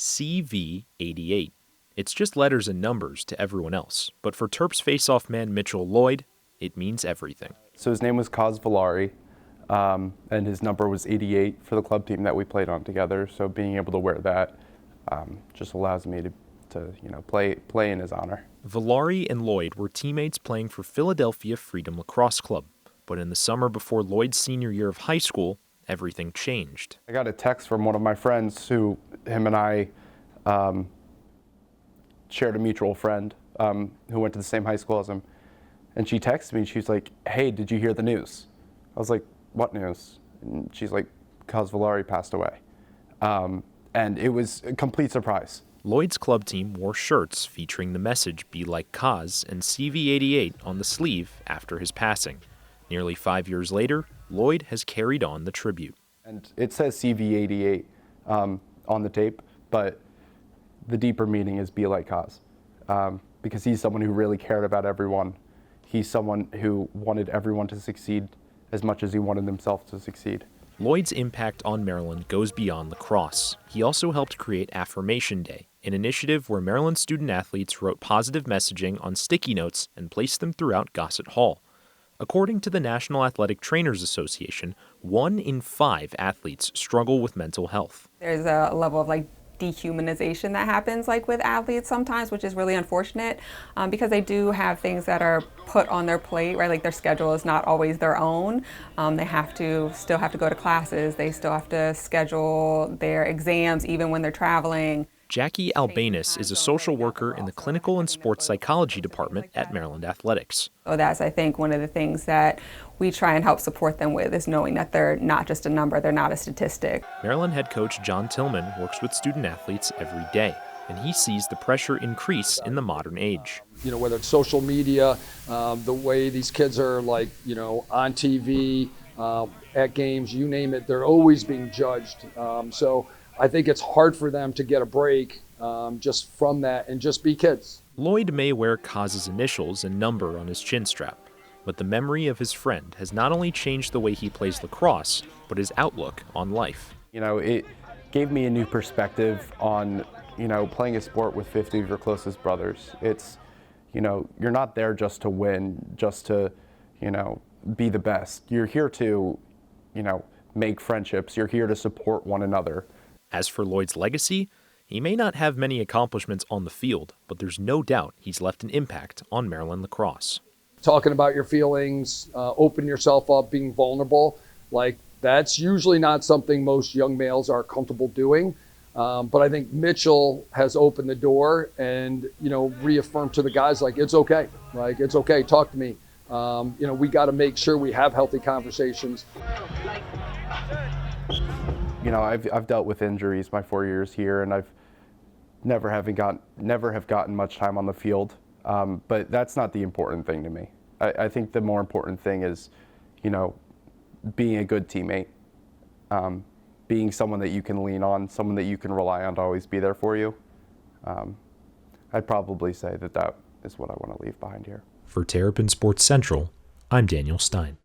CV88. It's just letters and numbers to everyone else, but for Terps faceoff man Mitchell Lloyd, it means everything. So his name was Kaz Valari, and his number was 88 for the club team that we played on together. So being able to wear that just allows me to play in his honor. Valari and Lloyd were teammates playing for Philadelphia Freedom Lacrosse Club, but in the summer before Lloyd's senior year of high school, everything changed. I got a text from one of my friends him and I shared a mutual friend who went to the same high school as him. And she texted me and she's like, "Hey, did you hear the news?" I was like, "What news?" And she's like, "Kaz Valari passed away." And it was a complete surprise. Lloyd's club team wore shirts featuring the message "Be Like Kaz" and CV88 on the sleeve after his passing. Nearly 5 years later, Lloyd has carried on the tribute. And it says CV88 on the tape, but the deeper meaning is "Be Like Kaz," because he's someone who really cared about everyone. He's someone who wanted everyone to succeed as much as he wanted himself to succeed. Lloyd's impact on Maryland goes beyond lacrosse. He also helped create Affirmation Day, an initiative where Maryland student-athletes wrote positive messaging on sticky notes and placed them throughout Gossett Hall. According to the National Athletic Trainers Association, 1 in 5 athletes struggle with mental health. There's a level of dehumanization that happens with athletes sometimes, which is really unfortunate because they do have things that are put on their plate, right? Their schedule is not always their own. They still have to go to classes. They still have to schedule their exams even when they're traveling. Jackie Albanus is a social worker in the Clinical and Sports Psychology Department at Maryland Athletics. So that's, I think, one of the things that we try and help support them with is knowing that they're not just a number, they're not a statistic. Maryland head coach John Tillman works with student athletes every day, and he sees the pressure increase in the modern age. Whether it's social media, the way these kids are on TV, at games, you name it, they're always being judged. So I think it's hard for them to get a break just from that and just be kids. Lloyd may wear Kaz's initials and number on his chin strap, but the memory of his friend has not only changed the way he plays lacrosse, but his outlook on life. It gave me a new perspective on, playing a sport with 50 of your closest brothers. It's, you're not there just to win, just to, be the best. You're here to, make friendships. You're here to support one another. As for Lloyd's legacy, he may not have many accomplishments on the field, but there's no doubt he's left an impact on Maryland lacrosse. Talking about your feelings, open yourself up, being vulnerable, that's usually not something most young males are comfortable doing. But I think Mitchell has opened the door and, reaffirmed to the guys, it's okay. It's okay, talk to me. We got to make sure we have healthy conversations. I've dealt with injuries my 4 years here, and I've never have gotten much time on the field. But that's not the important thing to me. I think the more important thing is, being a good teammate, being someone that you can lean on, someone that you can rely on to always be there for you. I'd probably say that is what I want to leave behind here. For Terrapin Sports Central, I'm Daniel Stein.